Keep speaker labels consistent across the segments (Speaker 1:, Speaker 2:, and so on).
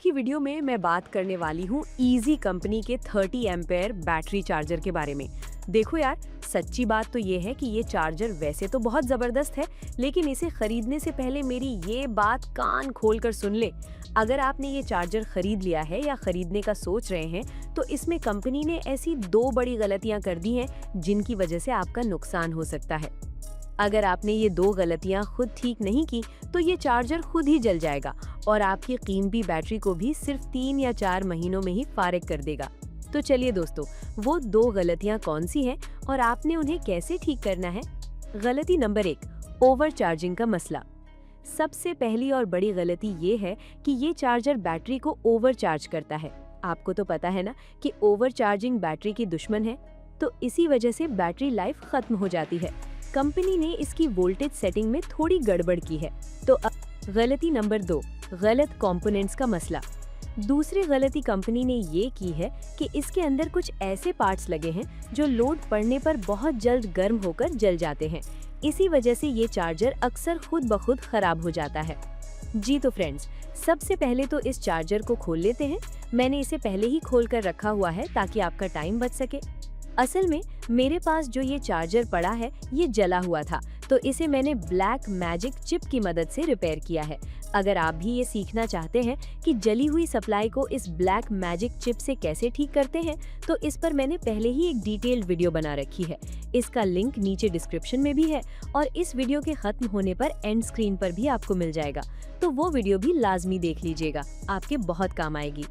Speaker 1: की वीडियो में मैं बात करने वाली हूँ इजी कंपनी के 30 एम्पेयर बैटरी चार्जर के बारे में। देखो यार, सच्ची बात तो ये है कि ये चार्जर वैसे तो बहुत ज़बरदस्त है, लेकिन इसे खरीदने से पहले मेरी ये बात कान खोल कर सुन ले। अगर आपने ये चार्जर खरीद लिया है या खरीदने का सोच रहे हैं, तो इसमें कंपनी ने ऐसी 2 बड़ी गलतियां कर दी हैं जिनकी वजह से आपका नुकसान हो सकता है। अगर आपने ये 2 गलतियां खुद ठीक नहीं की, तो ये चार्जर खुद ही जल जाएगा और आपकी कीमती बैटरी को भी सिर्फ 3 या 4 महीनों में ही फारिग कर देगा। तो चलिए दोस्तों, वो 2 गलतियां कौन सी हैं और आपने उन्हें कैसे ठीक करना है। गलती नंबर 1, ओवर चार्जिंग का मसला। सबसे पहली और बड़ी गलती ये है कि ये चार्जर बैटरी को ओवर चार्ज करता है। आपको तो पता है ना कि ओवर चार्जिंग बैटरी की दुश्मन है, तो इसी वजह से बैटरी लाइफ खत्म हो जाती है। कंपनी ने इसकी वोल्टेज सेटिंग में थोड़ी गड़बड़ की है। तो अब गलती नंबर 2, गलत कंपोनेंट्स का मसला। दूसरी गलती कंपनी ने ये की है कि इसके अंदर कुछ ऐसे पार्ट्स लगे हैं जो लोड पड़ने पर बहुत जल्द गर्म होकर जल जाते हैं। इसी वजह से ये चार्जर अक्सर खुद ब खुद खराब हो जाता है। जी तो फ्रेंड्स, सबसे पहले तो इस चार्जर को खोल लेते हैं। मैंने इसे पहले ही खोल कर रखा हुआ है ताकि आपका टाइम बच सके। असल में मेरे पास जो ये चार्जर पड़ा है ये जला हुआ था, तो इसे मैंने ब्लैक मैजिक चिप की मदद से रिपेयर किया है। अगर आप भी ये सीखना चाहते हैं कि जली हुई सप्लाई को इस ब्लैक मैजिक चिप से कैसे ठीक करते हैं, तो इस पर मैंने पहले ही एक डिटेल्ड वीडियो बना रखी है। इसका लिंक नीचे डिस्क्रिप्शन में भी है और इस वीडियो के खत्म होने पर एंड स्क्रीन पर भी आपको मिल जाएगा, तो वो वीडियो भी लाजमी देख लीजिएगा, आपके बहुत काम आएगी।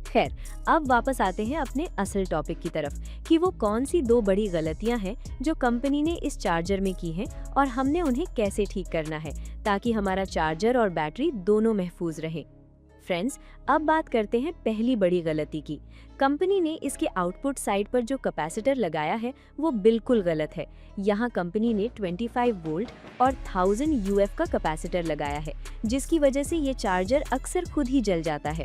Speaker 1: खैर, अब वापस आते हैं अपने असल टॉपिक की तरफ कि वो कौन सी 2 बड़ी गलतियां हैं जो कंपनी ने इस चार्जर में की हैं और हमने उन्हें कैसे ठीक करना है ताकि हमारा चार्जर और बैटरी दोनों महफूज रहें। फ्रेंड्स, अब बात करते हैं पहली बड़ी गलती की। कंपनी ने इसके आउटपुट साइड पर जो कैपेसिटर लगाया है वो बिल्कुल गलत है। यहाँ कंपनी ने 25 वोल्ट और 1000 यूएफ का कैपेसिटर लगाया है, जिसकी वजह से ये चार्जर अक्सर खुद ही जल जाता है।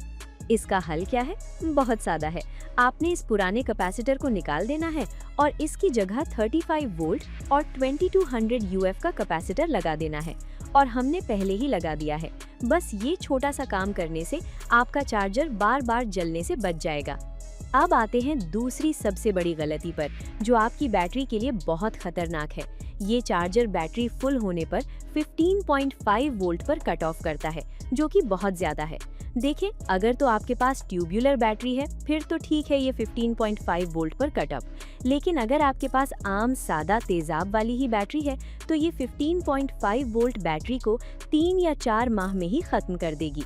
Speaker 1: इसका हल क्या है? बहुत सादा है। आपने इस पुराने कैपेसिटर को निकाल देना है और इसकी जगह 35 वोल्ट और 2200 यूएफ का कैपेसिटर लगा देना है, और हमने पहले ही लगा दिया है। बस ये छोटा सा काम करने से आपका चार्जर बार बार जलने से बच जाएगा। अब आते हैं दूसरी सबसे बड़ी गलती पर, जो आपकी बैटरी के लिए बहुत खतरनाक है। ये चार्जर बैटरी फुल होने पर 15.5 वोल्ट पर कट ऑफ करता है, जो कि बहुत ज्यादा है। देखें, अगर तो आपके पास ट्यूबुलर बैटरी है फिर तो ठीक है ये 15.5 वोल्ट पर कट ऑफ, लेकिन अगर आपके पास आम सादा तेजाब वाली ही बैटरी है तो ये 15.5 वोल्ट बैटरी को 3 या 4 माह में ही खत्म कर देगी।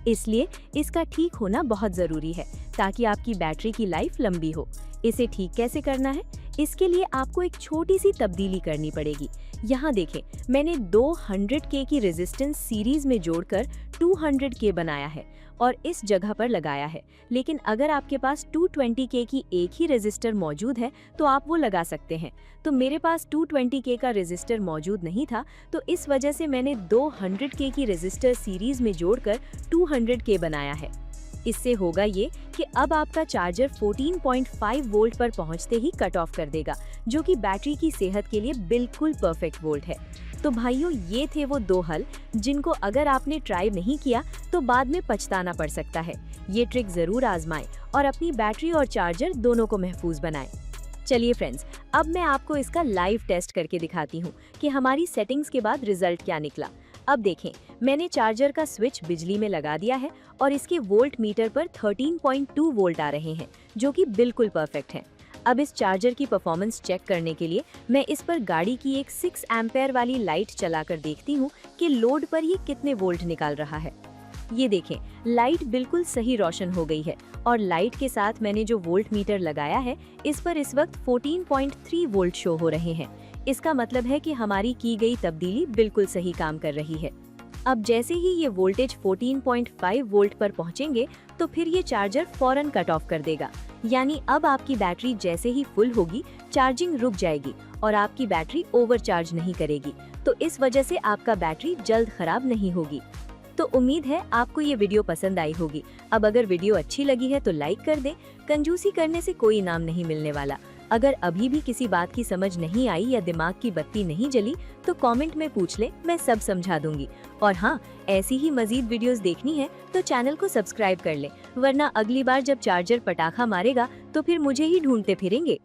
Speaker 1: इसलिए इसका ठीक होना बहुत जरूरी है ताकि आपकी बैटरी की लाइफ लंबी हो। इसे ठीक कैसे करना है? इसके लिए आपको एक छोटी सी तब्दीली करनी पड़ेगी। यहाँ देखें, मैंने 200K की रेजिस्टेंस सीरीज में जोड़कर 200K बनाया है और इस जगह पर लगाया है। लेकिन अगर आपके पास 220K की एक ही रेजिस्टर मौजूद है तो आप वो लगा सकते हैं। तो मेरे पास 220K का रेजिस्टर मौजूद नहीं था, तो इस वजह से मैंने 200K की रेजिस्टर सीरीज में जोड़कर 200K बनाया है। इससे होगा ये कि अब आपका चार्जर 14.5 वोल्ट पर पहुंचते ही कट ऑफ कर देगा, जो कि बैटरी की सेहत के लिए बिल्कुल परफेक्ट वोल्ट है। तो भाइयों, ये थे वो 2 हल जिनको अगर आपने ट्राई नहीं किया तो बाद में पछताना पड़ सकता है। ये ट्रिक जरूर आजमाएं और अपनी बैटरी और चार्जर दोनों को महफूज बनाएं। चलिए फ्रेंड्स, अब मैं आपको इसका लाइव टेस्ट करके दिखाती हूँ कि हमारी सेटिंग्स के बाद रिजल्ट क्या निकला। अब देखें, मैंने चार्जर का स्विच बिजली में लगा दिया है और इसके वोल्ट मीटर पर 13.2 वोल्ट आ रहे हैं, जो कि बिल्कुल परफेक्ट हैं। अब इस चार्जर की परफॉर्मेंस चेक करने के लिए मैं इस पर गाड़ी की एक 6 एम्पेयर वाली लाइट चलाकर देखती हूँ कि लोड पर ये कितने वोल्ट निकाल रहा है। ये देखें, लाइट बिल्कुल सही रोशन हो गई है और लाइट के साथ मैंने जो वोल्ट मीटर लगाया है इस पर इस वक्त 14.3 वोल्ट शो हो रहे हैं। इसका मतलब है कि हमारी की गई तब्दीली बिल्कुल सही काम कर रही है। अब जैसे ही ये वोल्टेज 14.5 वोल्ट पर पहुंचेंगे तो फिर ये चार्जर फौरन कट ऑफ कर देगा। यानी अब आपकी बैटरी जैसे ही फुल होगी, चार्जिंग रुक जाएगी और आपकी बैटरी ओवरचार्ज नहीं करेगी। तो इस वजह से आपका बैटरी जल्द खराब नहीं होगी। तो उम्मीद है आपको ये वीडियो पसंद आई होगी। अब अगर वीडियो अच्छी लगी है तो लाइक कर दे। कंजूसी करने से कोई इनाम नहीं मिलने वाला।
Speaker 2: अगर अभी भी किसी बात की समझ नहीं आई या दिमाग की बत्ती नहीं जली तो कमेंट में पूछ ले, मैं सब समझा दूंगी। और हाँ, ऐसी ही मजीद वीडियोस देखनी है तो चैनल को सब्सक्राइब कर ले, वरना अगली बार जब चार्जर पटाखा मारेगा तो फिर मुझे ही ढूंढते फिरेंगे।